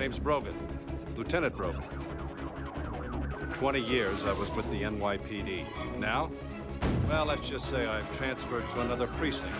name's Brogan, Lieutenant Brogan. For 20 years, I was with the NYPD. Now, well, let's just say I've transferred to another precinct.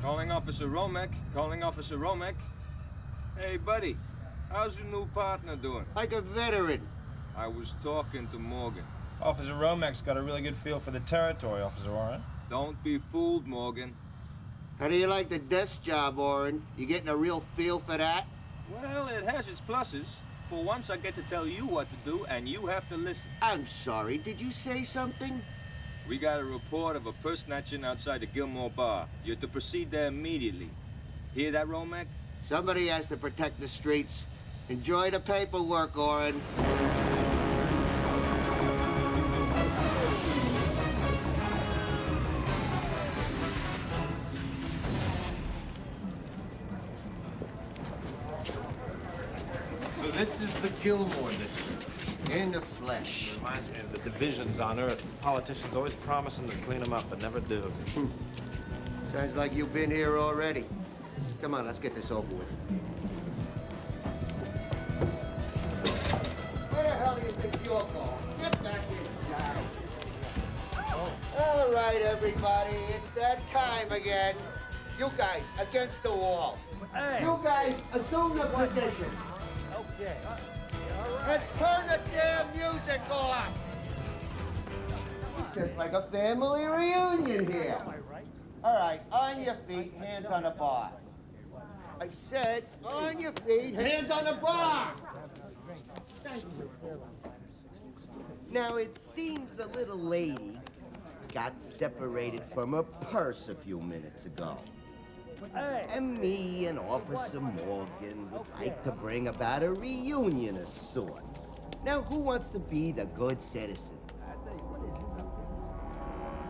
Calling Officer Romek, calling Officer Romek. Hey, buddy, how's your new partner doing? Like a veteran. I was talking to Morgan. Officer Romek's got a really good feel for the territory, Officer Warren. Don't be fooled, Morgan. How do you like the desk job, Oren? You getting a real feel for that? Well, it has its pluses. For once, I get to tell you what to do, and you have to listen. I'm sorry, did you say something? We got a report of a purse snatching outside the Gilmore Bar. You're to proceed there immediately. Hear that, Romek? Somebody has to protect the streets. Enjoy the paperwork, Oren. So this is the Gilmore district. In the flesh. Reminds me of the divisions on Earth. Politicians always promising to clean them up, but never do. Sounds like you've been here already. Come on, let's get this over with. Where the hell do you think you're going? Get back inside. All right, everybody, it's that time again. You guys, against the wall. Hey. You guys, assume the position. Okay. And turn the damn music off! It's just like a family reunion here. All right, on your feet, hands on the bar. I said, on your feet, hands on the bar! Thank you. Now, it seems a little lady got separated from her purse a few minutes ago. And me and Officer Morgan would like to bring about a reunion of sorts. Now, who wants to be the good citizen?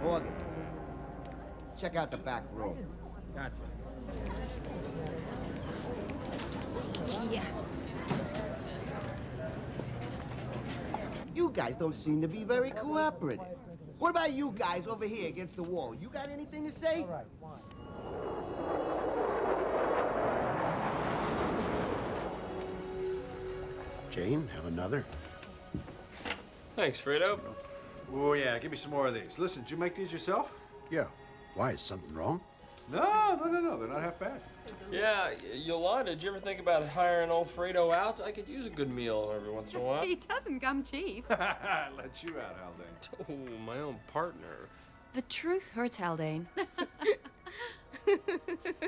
Morgan, check out the back room. Gotcha. Yeah. You guys don't seem to be very cooperative. What about you guys over here against the wall? You got anything to say? All right, fine. Jane, have another? Thanks, Fredo. Oh, yeah, give me some more of these. Listen, did you make these yourself? Yeah. Why, is something wrong? No, they're not half bad. Yeah, Yolanda, did you ever think about hiring old Fredo out? I could use a good meal every once in a while. He doesn't come cheap. Let you out, Haldane. Oh, my own partner. The truth hurts, Haldane.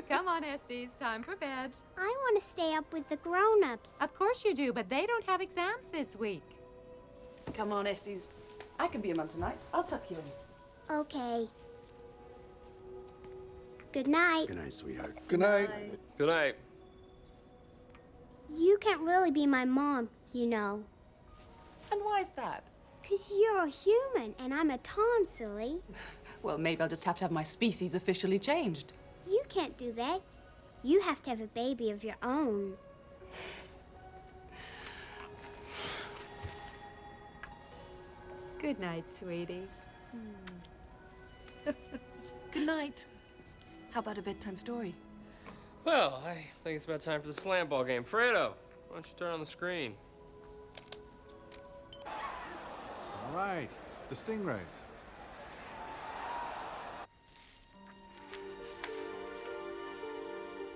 Come on, Estes, time for bed. I want to stay up with the grown-ups. Of course you do, but they don't have exams this week. Come on, Estes. I can be a mum tonight. I'll tuck you in. Okay. Good night. Good night, sweetheart. Good night. Good night. You can't really be my mom, you know. And why's that? 'Cause you're a human and I'm a tonsilly. Well, maybe I'll just have to have my species officially changed. You can't do that. You have to have a baby of your own. Good night, sweetie. Good night. How about a bedtime story? Well, I think it's about time for the slam ball game. Fredo, why don't you turn on the screen? Right. The stingrays.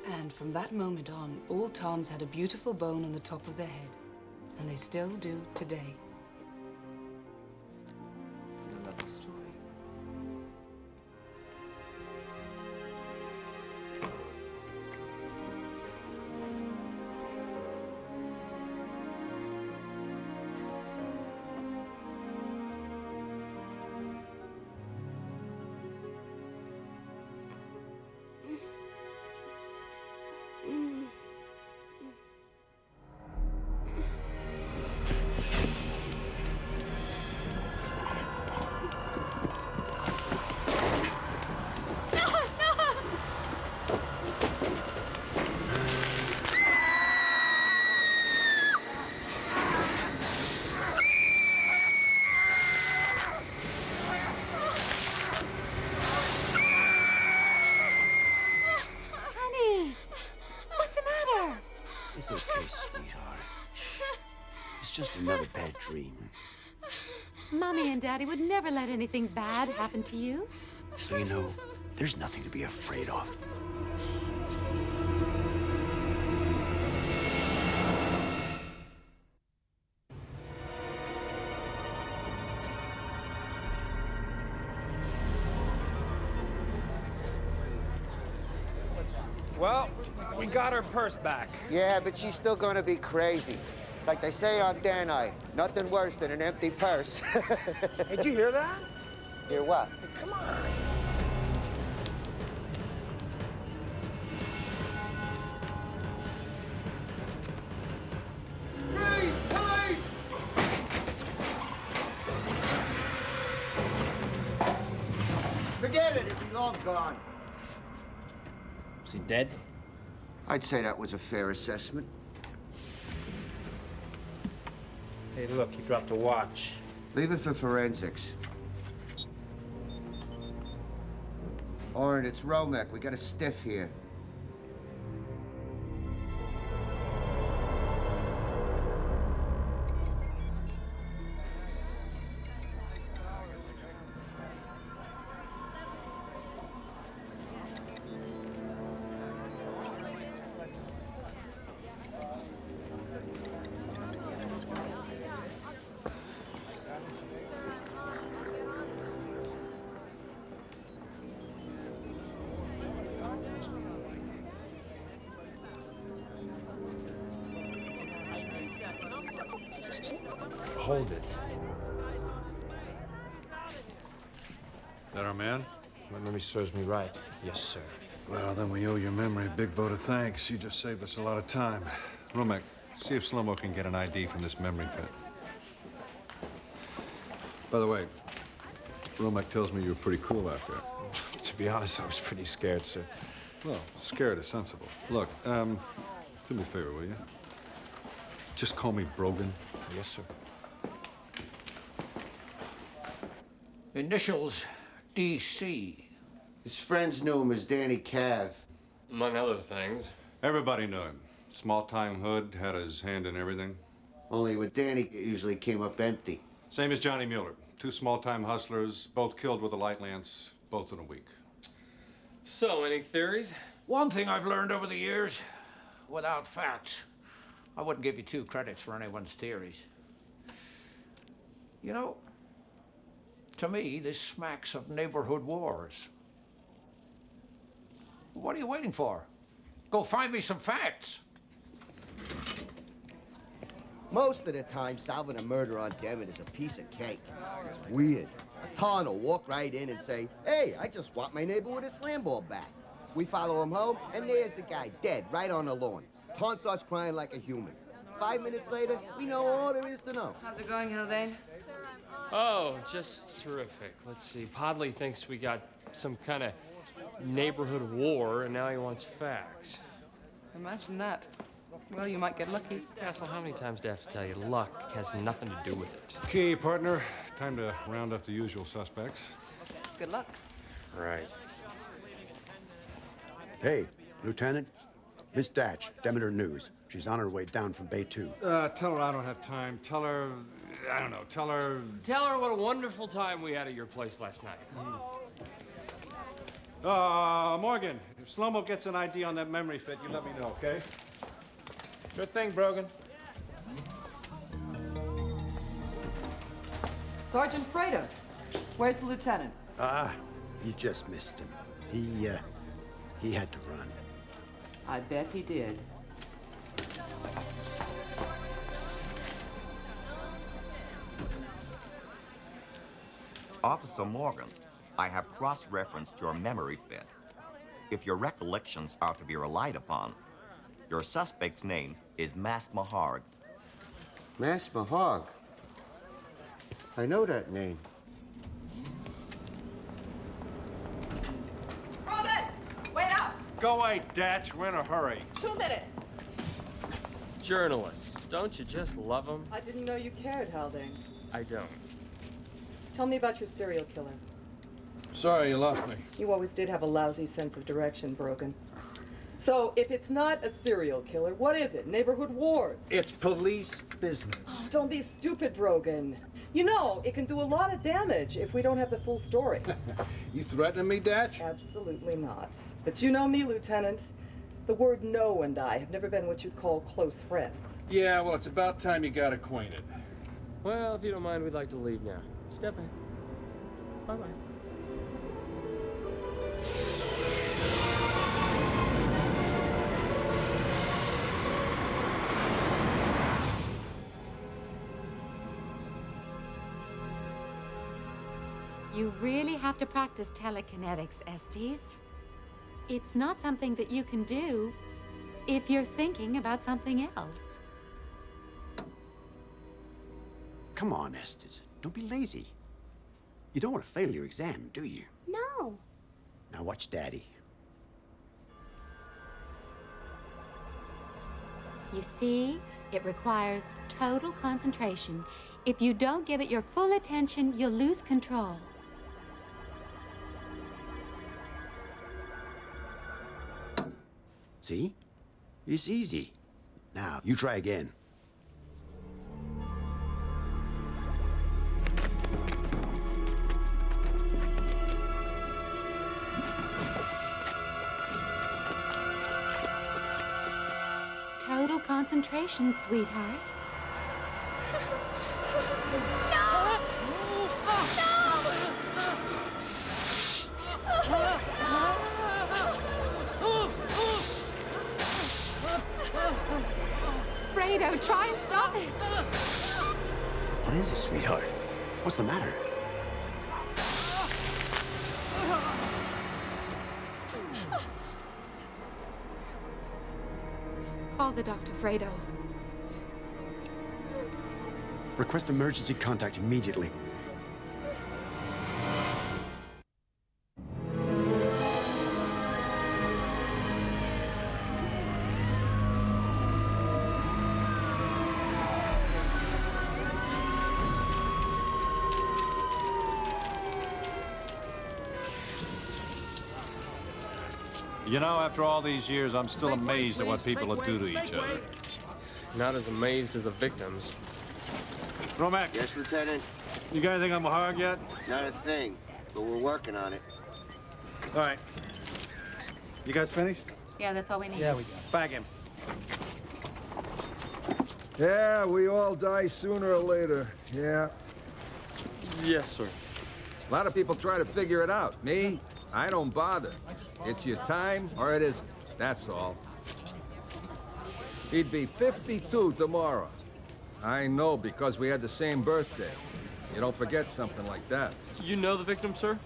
And from that moment on, all Tons had a beautiful bone on the top of their head. And they still do today. A lovely story. It's okay, sweetheart. It's just another bad dream. Mommy and Daddy would never let anything bad happen to you. So you know, there's nothing to be afraid of. Well, we got her purse back. Yeah, but she's still gonna be crazy. Like they say on Danai, nothing worse than an empty purse. Hey, did you hear that? Hear what? Come on. Freeze! Police! Forget it, he'd be long gone. Is he dead? I'd say that was a fair assessment. Hey, look, he dropped a watch. Leave it for forensics. Orin, it's Romek. We got a stiff here. Hold it. That our man? My memory serves me right. Yes, sir. Well, then we owe your memory a big vote of thanks. You just saved us a lot of time. Romek, see if Slow-Mo can get an ID from this memory fit. By the way, Romek tells me you were pretty cool out there. To be honest, I was pretty scared, sir. Well, scared is sensible. Look, do me a favor, will you? Just call me Brogan. Yes, sir. Initials DC. His friends knew him as Danny Cav. Among other things. Everybody knew him. Small-time hood, had his hand in everything. Only with Danny, it usually came up empty. Same as Johnny Mueller. Two small-time hustlers, both killed with a light lance, both in a week. So, any theories? One thing I've learned over the years, without facts, I wouldn't give you 2 credits for anyone's theories. You know, to me, this smacks of neighborhood wars. What are you waiting for? Go find me some facts. Most of the time, solving a murder on Devon is a piece of cake. It's weird. A ton will walk right in and say, hey, I just swapped my neighbor with a slam ball bat. We follow him home, and there's the guy, dead, right on the lawn. Ton starts crying like a human. 5 minutes later, we know all there is to know. How's it going, Haldane? Oh, just terrific. Let's see. Podley thinks we got some kind of neighborhood war, and now he wants facts. Imagine that. Well, you might get lucky. Castle, how many times do I have to tell you? Luck has nothing to do with it. Okay, partner. Time to round up the usual suspects. Good luck. Right. Hey, Lieutenant. Miss Datch, Demeter News. She's on her way down from Bay 2. Tell her I don't have time. Tell her I don't know, tell her... Tell her what a wonderful time we had at your place last night. Morgan, if Slow-Mo gets an ID on that memory fit, you let me know, okay? Sure thing, Brogan. Sergeant Fredo, where's the lieutenant? You just missed him. He had to run. I bet he did. Officer Morgan, I have cross-referenced your memory fit. If your recollections are to be relied upon, your suspect's name is Mask Mahard. Mask Mahog. I know that name. Robin! Wait up! Go away, Datch. We're in a hurry. 2 minutes. Journalists, don't you just love them? I didn't know you cared, Haldane. I don't. Tell me about your serial killer. Sorry, you lost me. You always did have a lousy sense of direction, Brogan. So, if it's not a serial killer, what is it? Neighborhood wars? It's police business. Don't be stupid, Brogan. You know, it can do a lot of damage if we don't have the full story. You threatening me, Datch? Absolutely not. But you know me, Lieutenant. The word no and I have never been what you'd call close friends. Yeah, well, it's about time you got acquainted. Well, if you don't mind, we'd like to leave now. Step back. Bye-bye. You really have to practice telekinetics, Estes. It's not something that you can do if you're thinking about something else. Come on, Estes. Don't be lazy. You don't want to fail your exam, do you? No. Now watch Daddy. You see, it requires total concentration. If you don't give it your full attention, you'll lose control. See? It's easy. Now, you try again. Total concentration, sweetheart. Fredo, try and stop it. What is it, sweetheart? What's the matter? Call the doctor, Fredo. Request emergency contact immediately. You know, after all these years, I'm still amazed at what people will do to each other. Not as amazed as the victims. Romac, Yes, Lieutenant? you got anything on Mahard yet? Not a thing, but we're working on it. All right. You guys finished? Yeah, that's all we need. Yeah, we got Bag him. Yeah, we all die sooner or later. Yeah. Yes, sir. A lot of people try to figure it out. Me, I don't bother. It's your time or it isn't. That's all. He'd be 52 tomorrow. I know because we had the same birthday. You don't forget something like that. You know the victim, sir?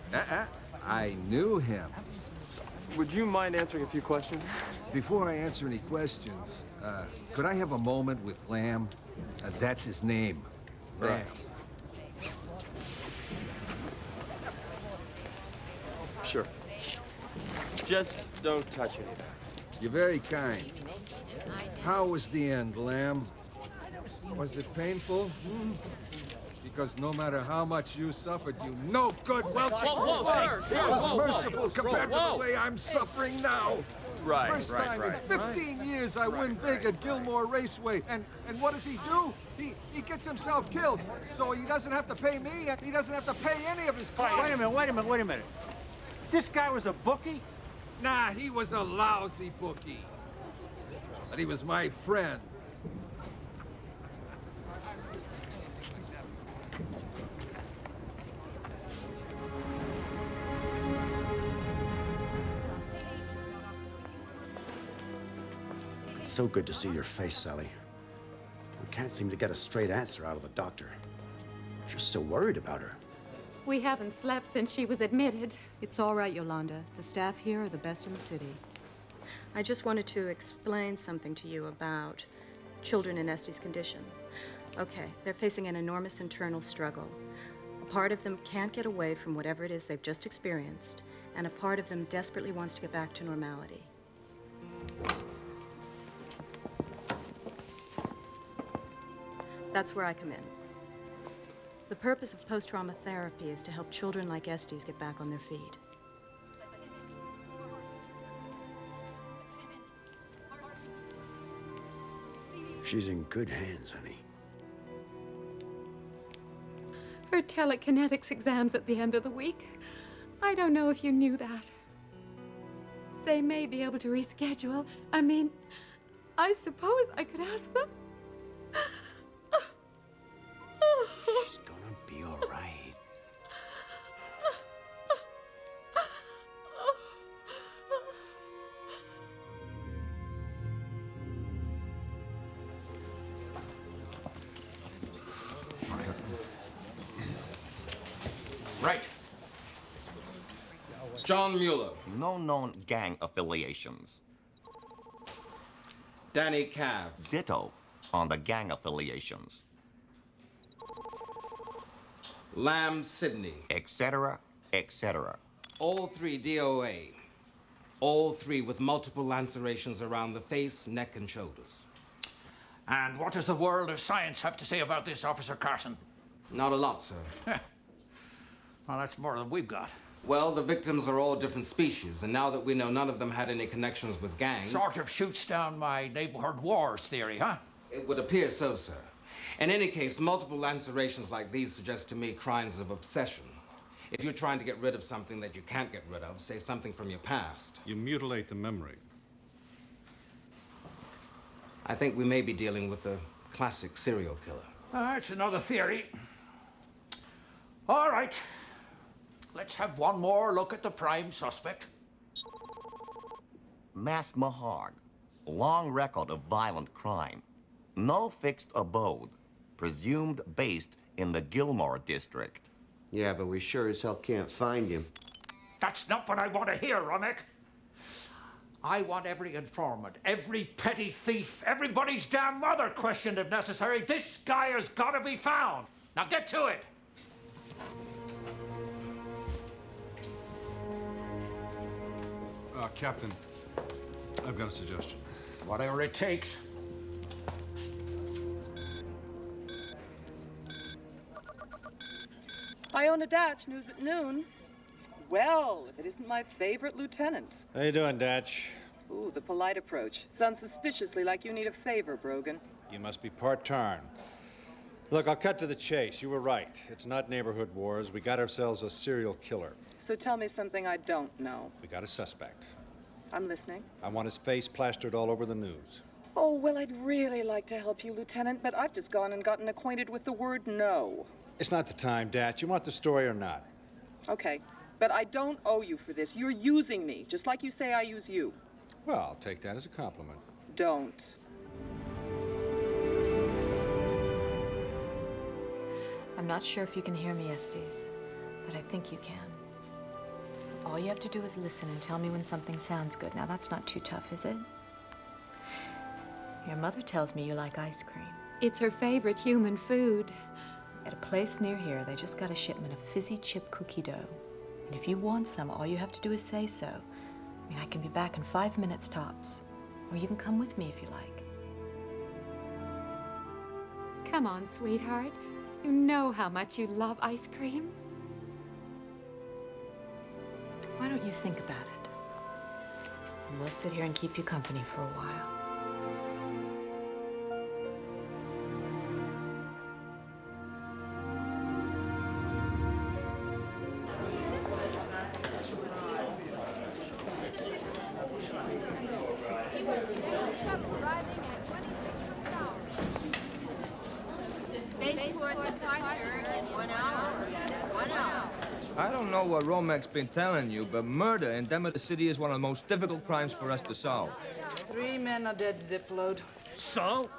I knew him. Would you mind answering a few questions? Before I answer any questions, could I have a moment with Lamb? That's his name. Right. Lamb. Sure. Just don't touch anything. You're very kind. How was the end, Lamb? Was it painful? Because no matter how much you suffered, you no good Welsh. Whoa, sir, It was whoa, merciful compared to whoa. the way I'm suffering now. First time in 15 years I win big at Gilmore Raceway. And what does he do? He gets himself killed. So he doesn't have to pay me, and he doesn't have to pay any of his clients. Wait a minute. This guy was a bookie? Nah, he was a lousy bookie. But he was my friend. It's so good to see your face, Sally. We can't seem to get a straight answer out of the doctor. You're so worried about her. We haven't slept since she was admitted. It's all right, Yolanda. The staff here are the best in the city. I just wanted to explain something to you about children in Este's condition. Okay, they're facing an enormous internal struggle. A part of them can't get away from whatever it is they've just experienced, and a part of them desperately wants to get back to normality. That's where I come in. The purpose of post-trauma therapy is to help children like Estes get back on their feet. She's in good hands, honey. Her telekinetics exam's at the end of the week. I don't know if you knew that. They may be able to reschedule. I mean, I suppose I could ask them. She's gonna be all right. Right. John Mueller. No known gang affiliations. Danny Cav. Ditto on the gang affiliations. Lamb Sidney. Etc., etc. All three DOA. All three with multiple lacerations around the face, neck, and shoulders. And what does the world of science have to say about this, Officer Carson? Not a lot, sir. Well, that's more than we've got. Well, the victims are all different species, and now that we know none of them had any connections with gangs... Sort of shoots down my neighborhood wars theory, huh? It would appear so, sir. In any case, multiple lacerations like these suggest to me crimes of obsession. If you're trying to get rid of something that you can't get rid of, say something from your past... You mutilate the memory. I think we may be dealing with a classic serial killer. That's another theory. All right. Let's have one more look at the prime suspect. Mas Mahag. Long record of violent crime. No fixed abode. Presumed based in the Gilmore district. Yeah, but we sure as hell can't find him. That's not what I want to hear, Romek. I want every informant, every petty thief, everybody's damn mother questioned if necessary. This guy has got to be found. Now get to it. Captain, I've got a suggestion. Whatever it takes. Iona Datch, news at noon. Well, if it isn't my favorite lieutenant. How you doing, Datch? Ooh, the polite approach. Sounds suspiciously like you need a favor, Brogan. You must be part Tarn. Look, I'll cut to the chase. You were right. It's not neighborhood wars. We got ourselves a serial killer. So tell me something I don't know. We got a suspect. I'm listening. I want his face plastered all over the news. Oh, well, I'd really like to help you, Lieutenant, but I've just gone and gotten acquainted with the word no. It's not the time, Datch. You want the story or not? Okay, but I don't owe you for this. You're using me, just like you say I use you. Well, I'll take that as a compliment. Don't. I'm not sure if you can hear me, Estes, but I think you can. All you have to do is listen and tell me when something sounds good. Now, that's not too tough, is it? Your mother tells me you like ice cream. It's her favorite human food. At a place near here, they just got a shipment of fizzy chip cookie dough. And if you want some, all you have to do is say so. I mean, I can be back in 5 minutes tops. Or you can come with me if you like. Come on, sweetheart. You know how much you love ice cream. Why don't you think about it? And we'll sit here and keep you company for a while. I don't know what Romac's been telling you, but murder in Demeter City is one of the most difficult crimes for us to solve. 3 men are dead, Zipload. So?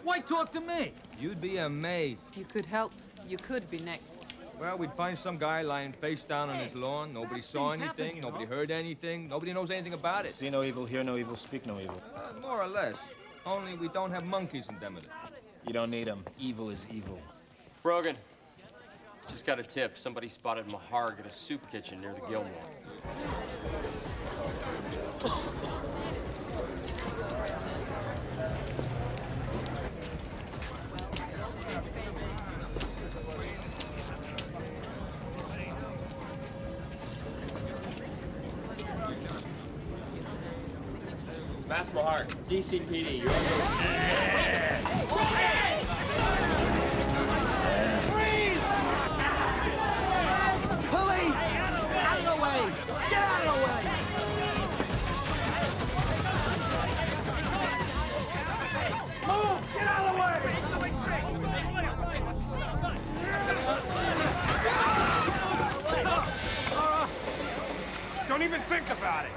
Why talk to me? You'd be amazed. You could help. You could be next. Well, we'd find some guy lying face down on his lawn. Nobody saw anything, nobody heard anything, nobody knows anything about it. See no evil, hear no evil, speak no evil. More or less. Only we don't have monkeys in Demeter. You don't need them. Evil is evil. Brogan, just got a tip. Somebody spotted Maharg at a soup kitchen near the Gilmore. Mass Maharg, DCPD, you're Police! Out of the way! Get out of the way! Move! Get out of the way! Don't even think about it.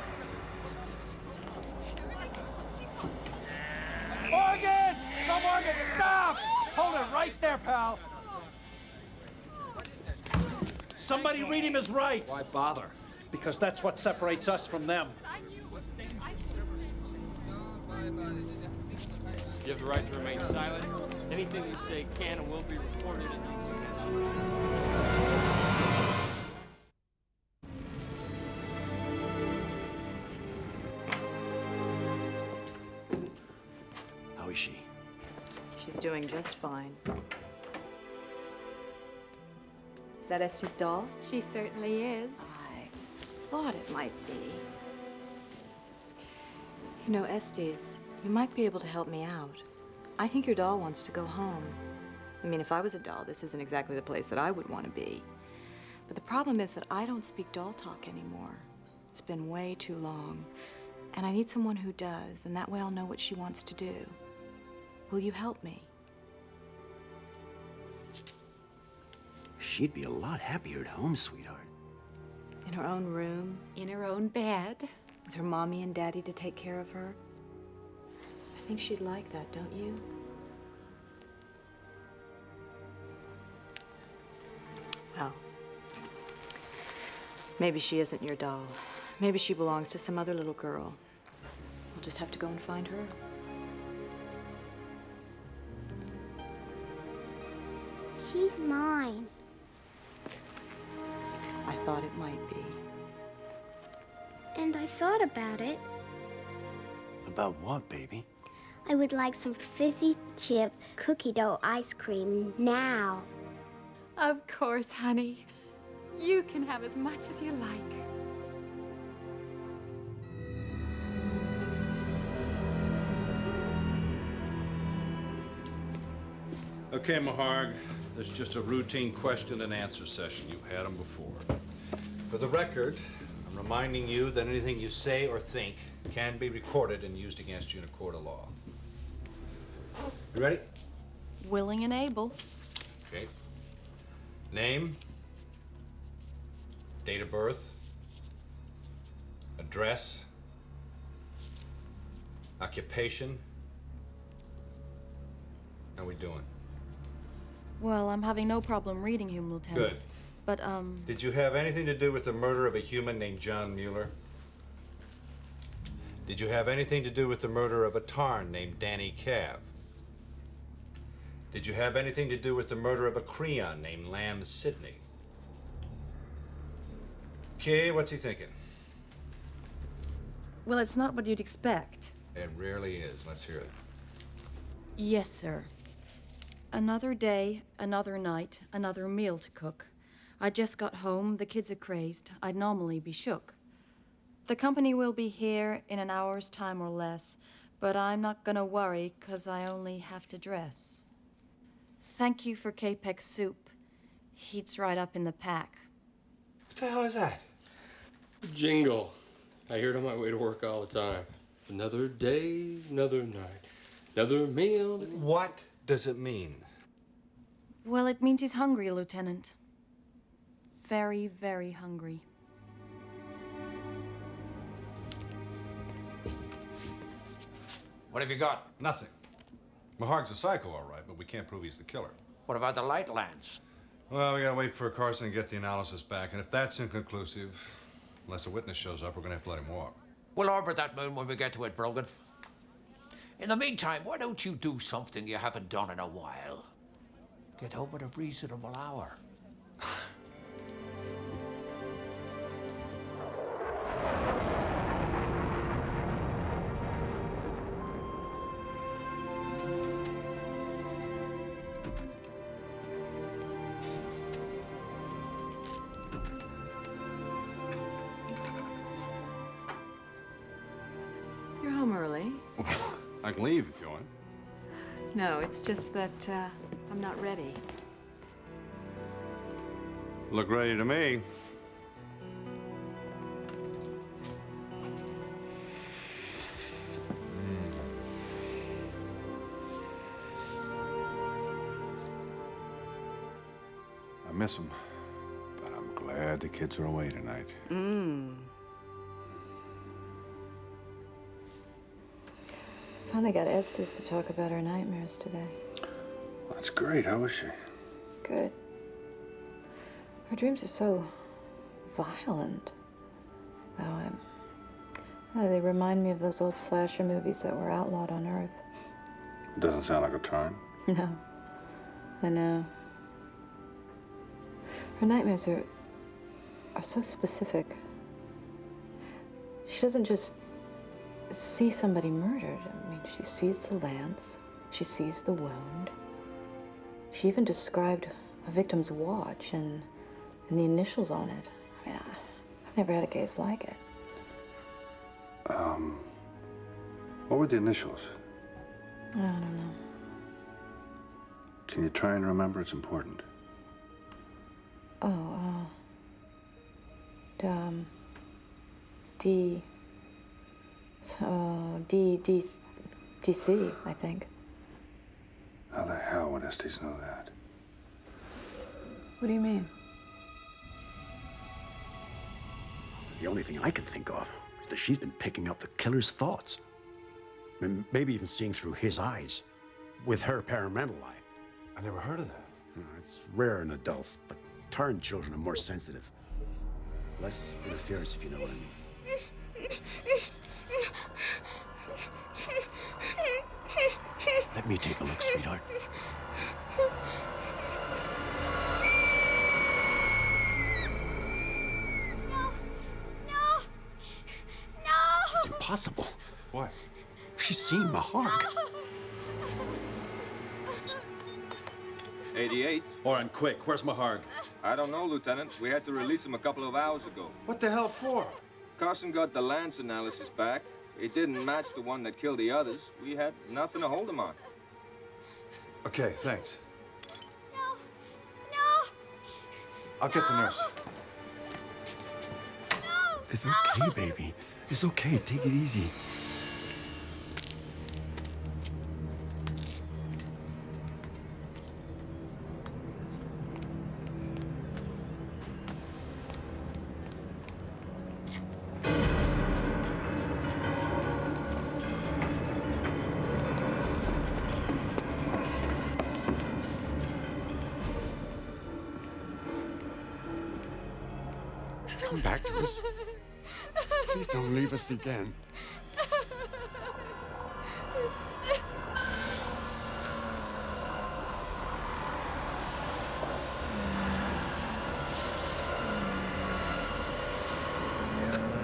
Morgan! No, Morgan, stop! Hold it right there, pal. Somebody read him his rights. Why bother? Because that's what separates us from them. You have the right to remain silent. Anything you say can and will be recorded and used against you. How is she? She's doing just fine. Is that Este's doll? She certainly is. I thought it might be. You know, Estes, you might be able to help me out. I think your doll wants to go home. I mean, if I was a doll, this isn't exactly the place that I would want to be. But the problem is that I don't speak doll talk anymore. It's been way too long. And I need someone who does, and that way I'll know what she wants to do. Will you help me? She'd be a lot happier at home, sweetheart. In her own room, In her own bed. with her mommy and daddy to take care of her. I think she'd like that, don't you? Well, maybe she isn't your doll. Maybe she belongs to some other little girl. We'll just have to go and find her. She's mine. I thought it might be. And I thought about it. About what, baby? I would like some fizzy chip cookie dough ice cream now. Of course, honey. You can have as much as you like. Okay, Maharg, there's just a routine question and answer session. You've had them before. For the record, I'm reminding you that anything you say or think can be recorded and used against you in a court of law. You ready? Willing and able. Okay. Name, date of birth, address, occupation. How we doing? Well, I'm having no problem reading him, Lieutenant. Good. But, Did you have anything to do with the murder of a human named John Mueller? Did you have anything to do with the murder of a Tarn named Danny Cav? Did you have anything to do with the murder of a Creon named Lamb Sidney? Okay, what's he thinking? well, it's not what you'd expect. It rarely is. Let's hear it. Yes, sir. Another day, another night, another meal to cook. I just got home, the kids are crazed. I'd normally be shook. The company will be here in an hour's time or less, but I'm not gonna worry, 'cause I only have to dress. Thank you for Capex soup. Heats right up in the pack. What the hell is that? Jingle. I hear it on my way to work all the time. Another day, another night, another meal. What does it mean? Well, it means he's hungry, Lieutenant. Very, very hungry. What have you got? Nothing. Maharg's a psycho, all right, but we can't prove he's the killer. What about the light lance? Well, we gotta wait for Carson to get the analysis back, and if that's inconclusive, unless a witness shows up, we're gonna have to let him walk. We'll orbit that moon when we get to it, Brogan. In the meantime, why don't you do something you haven't done in a while? Get home at a reasonable hour. You're home early. I can leave if you want. No, it's just that I'm not ready. Look ready to me. I miss them, but I'm glad the kids are away tonight. Finally got Estes to talk about her nightmares today. That's great. How is she? Good. Her dreams are so violent. Though they remind me of those old slasher movies that were outlawed on Earth. It doesn't sound like a time. No. I know. Her nightmares are so specific. She doesn't just see somebody murdered. I mean, she sees the lance. She sees the wound. She even described a victim's watch and the initials on it. I mean, I've never had a case like it. What were the initials? I don't know. Can you try and remember? It's important. Oh, DC, I think. How the hell would Estes know that? What do you mean? The only thing I can think of is that she's been picking up the killer's thoughts. And maybe even seeing through his eyes with her paramental eye. I never heard of that. It's rare in adults, but Tarn children are more sensitive. Less interference, if you know what I mean. Let me take a look, sweetheart. It's impossible. What? She's seen Maharg. 88. Oren, quick, where's Maharg? I don't know, Lieutenant. We had to release him a couple of hours ago. What the hell for? Carson got the lance analysis back. It didn't match the one that killed the others. We had nothing to hold him on. Okay, thanks. I'll get the nurse. It's okay, baby. It's okay. Take it easy. Come back to us. Please don't leave us again.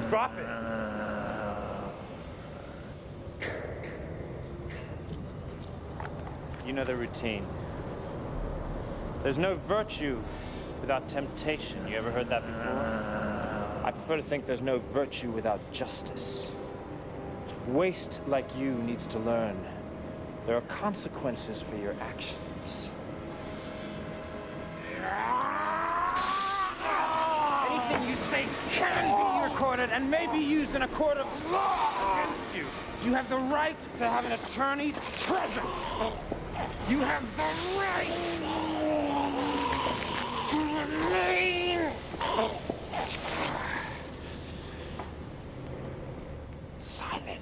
Drop it. You know the routine. There's no virtue without temptation. You ever heard that before? I prefer to think there's no virtue without justice. Waste like you needs to learn. There are consequences for your actions. Anything you say can be recorded and may be used in a court of law against you. You have the right to have an attorney present. You have the right to remain silent.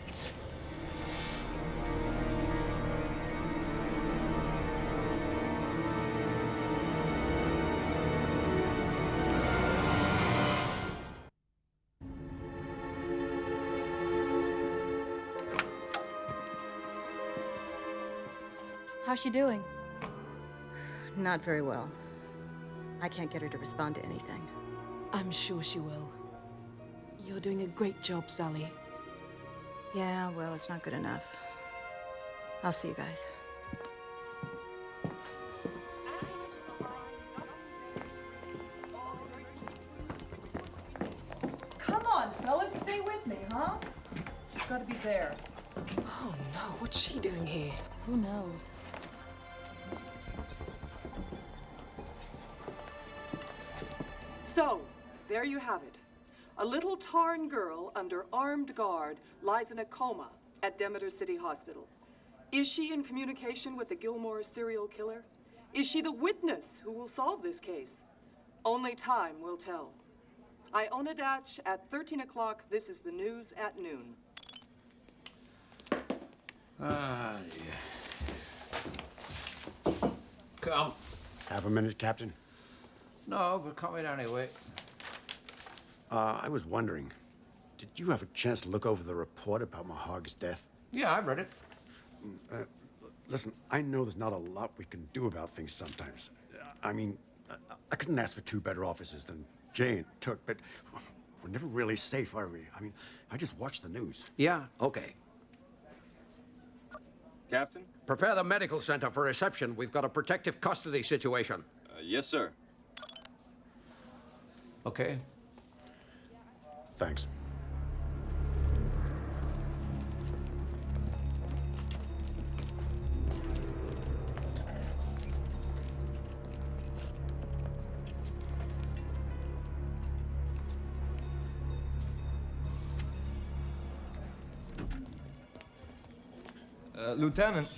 How's she doing? Not very well. I can't get her to respond to anything. I'm sure she will. You're doing a great job, Sally. Yeah, well, it's not good enough. I'll see you guys. Come on, fellas, stay with me, huh? She's gotta be there. Oh no, what's she doing here? Who knows? So, there you have it. A little Tarn girl under armed guard lies in a coma at Demeter City Hospital. Is she in communication with the Gilmore serial killer? Is she the witness who will solve this case? Only time will tell. Iona Datch at 13 o'clock. This is the news at noon. Ah, dear. Come. Have a minute, Captain? No, but come in anyway. I was wondering, did you have a chance to look over the report about Mahog's death? Yeah, I've read it. Listen, I know there's not a lot we can do about things sometimes. I mean, I couldn't ask for two better officers than Jay and Took, but we're never really safe, are we? I mean, I just watch the news. Yeah, okay. Captain? Prepare the medical center for reception. We've got a protective custody situation. Yes, sir. Okay. Thanks. Lieutenant,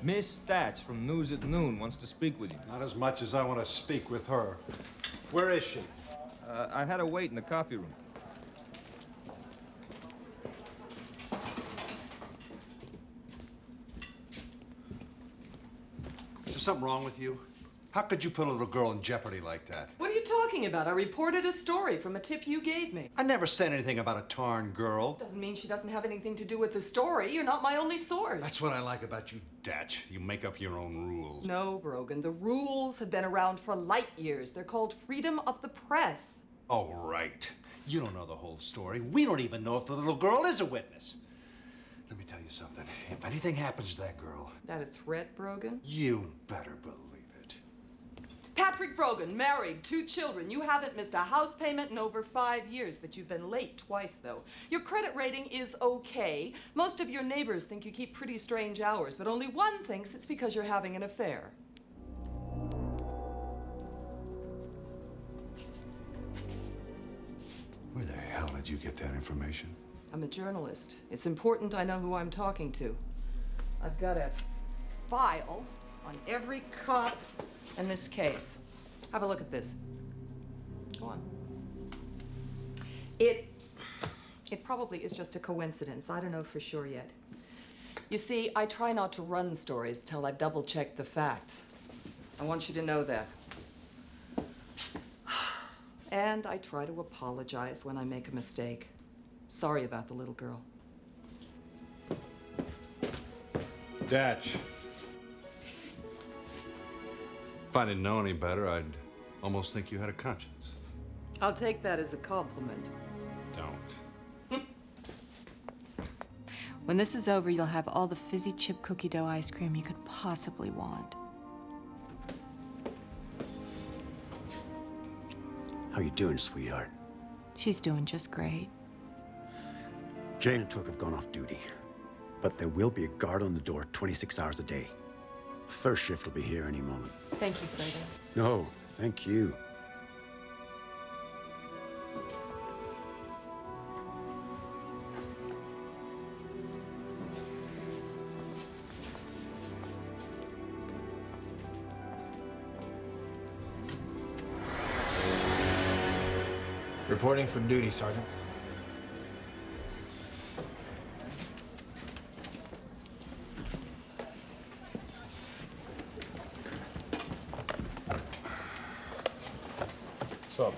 Miss Datch from News at Noon wants to speak with you. Not as much as I want to speak with her. Where is she? I had her wait in the coffee room. Is there something wrong with you? How could you put a little girl in jeopardy like that? What are you talking about? I reported a story from a tip you gave me. I never said anything about a Tarn girl. Doesn't mean she doesn't have anything to do with the story. You're not my only source. That's what I like about you, Datch. You make up your own rules. No, Brogan. The rules have been around for light years. They're called freedom of the press. Oh, right. You don't know the whole story. We don't even know if the little girl is a witness. Let me tell you something. If anything happens to that girl... That a threat, Brogan? You better believe it. Patrick Brogan, married, 2 children. You haven't missed a house payment in over 5 years, but you've been late twice, though. Your credit rating is okay. Most of your neighbors think you keep pretty strange hours, but only one thinks it's because you're having an affair. Where the hell did you get that information? I'm a journalist. It's important I know who I'm talking to. I've got a file on every cop in this case. Have a look at this. Go on. It probably is just a coincidence. I don't know for sure yet. You see, I try not to run stories till I've double-checked the facts. I want you to know that. And I try to apologize when I make a mistake. Sorry about the little girl. Datch. If I didn't know any better, I'd almost think you had a conscience. I'll take that as a compliment. Don't. When this is over, you'll have all the fizzy chip cookie dough ice cream you could possibly want. How you doing, sweetheart? She's doing just great. Jane and Took have gone off duty, but there will be a guard on the door 26 hours a day. First shift will be here any moment. Thank you, Fredo. No, thank you. Reporting for duty, Sergeant. What's up?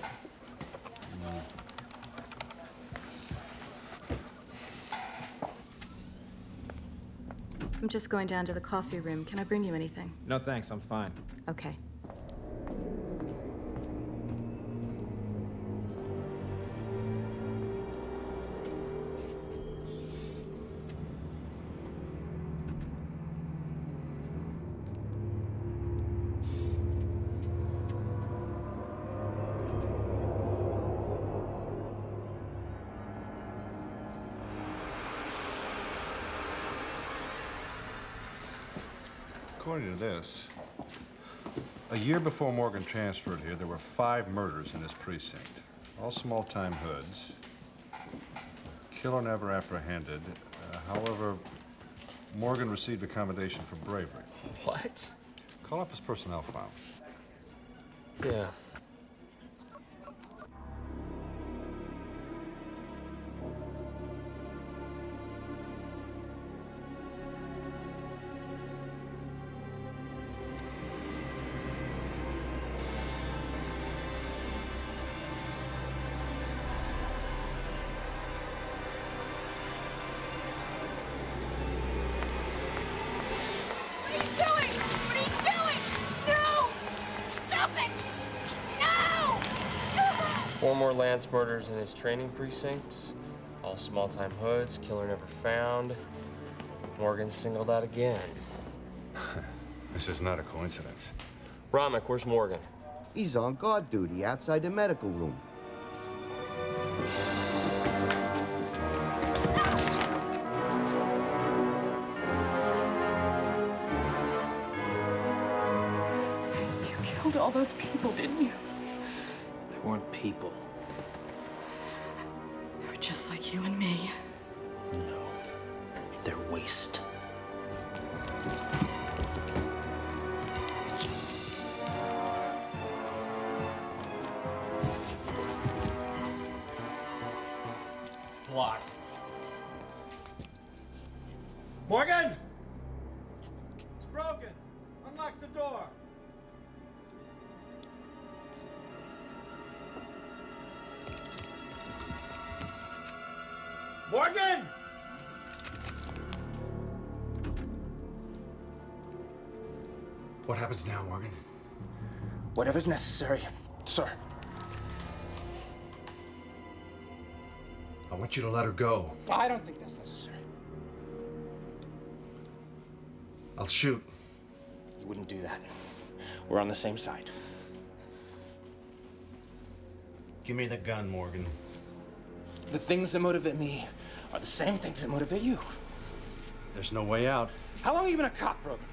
I'm just going down to the coffee room. Can I bring you anything? No thanks, I'm fine. Okay. According to this, a year before Morgan transferred here, there were 5 murders in this precinct, all small-time hoods. Killer never apprehended. However, Morgan received a commendation for bravery. What? Call up his personnel file. Yeah. Four more Lance murders in his training precinct. All small-time hoods, killer never found. Morgan singled out again. This is not a coincidence. Romick, where's Morgan? He's on guard duty outside the medical room. You killed all those people, didn't you? They weren't people. They were just like you and me. No. They're waste. It's locked. Morgan! It's broken. Unlock the door. Morgan! What happens now, Morgan? Whatever's necessary, sir. I want you to let her go. I don't think that's necessary. I'll shoot. You wouldn't do that. We're on the same side. Give me the gun, Morgan. The things that motivate me are the same things that motivate you. There's no way out. How long have you been a cop, Brogan?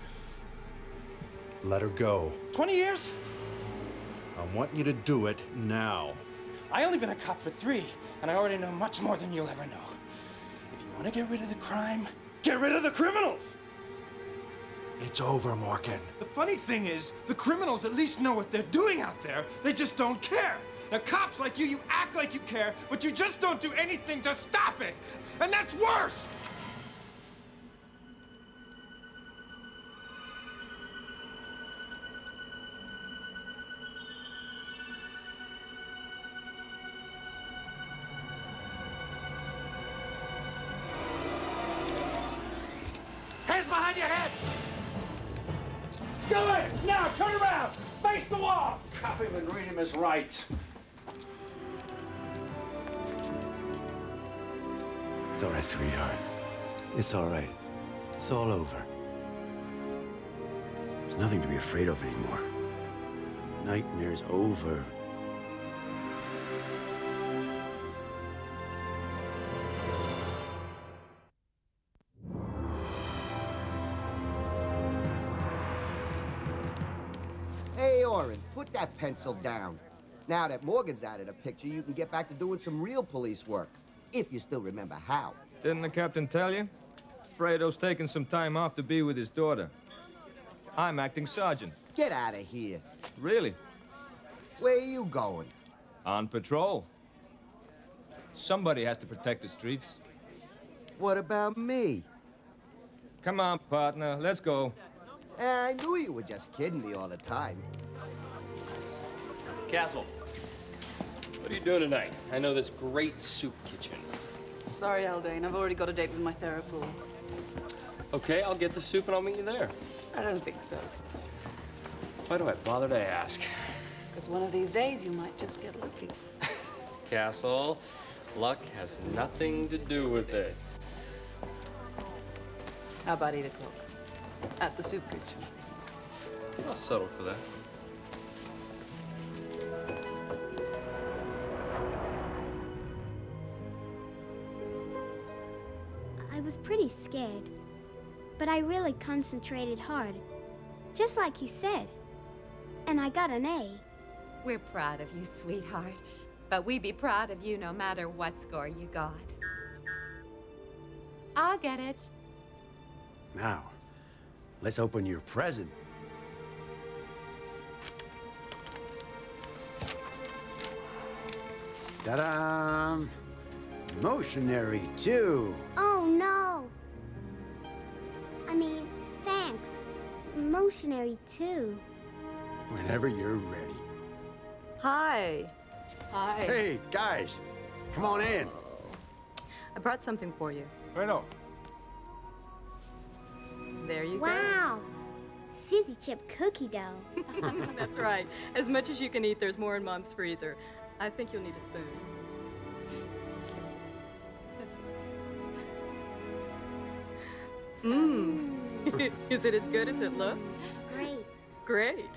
Let her go. 20 years? I want you to do it now. I only been a cop for 3, and I already know much more than you'll ever know. If you want to get rid of the crime, get rid of the criminals! It's over, Morgan. The funny thing is, the criminals at least know what they're doing out there. They just don't care. Now, cops like you act like you care, but you just don't do anything to stop it. And that's worse! Hands behind your head! Do it! Now, turn around! Face the wall! Cuff him and read him his rights. It's all right, sweetheart. It's all right. It's all over. There's nothing to be afraid of anymore. The nightmare's over. Hey, Oren, put that pencil down. Now that Morgan's out of the picture, you can get back to doing some real police work. If you still remember how. Didn't the captain tell you? Fredo's taking some time off to be with his daughter. I'm acting sergeant. Get out of here. Really? Where are you going? On patrol. Somebody has to protect the streets. What about me? Come on, partner, let's go. I knew you were just kidding me all the time. Castle, what are you doing tonight? I know this great soup kitchen. Sorry, Haldane. I've already got a date with my therapool. Okay, I'll get the soup and I'll meet you there. I don't think so. Why do I bother to ask? Because one of these days you might just get lucky. Castle, luck has nothing to do with it. How about 8 o'clock? At the soup kitchen. I'll settle for that. I was pretty scared, but I really concentrated hard, just like you said. And I got an A. We're proud of you, sweetheart. But we'd be proud of you no matter what score you got. I'll get it. Now, let's open your present. Ta-da! Motionary 2. Oh, no. I mean, thanks. Motionary, too. Whenever you're ready. Hi. Hi. Hey, guys, come on in. I brought something for you. Right on. There you go. Wow. Fizzy chip cookie dough. That's right. As much as you can eat, there's more in Mom's freezer. I think you'll need a spoon. Mmm. Is it as good as it looks? Great. Great.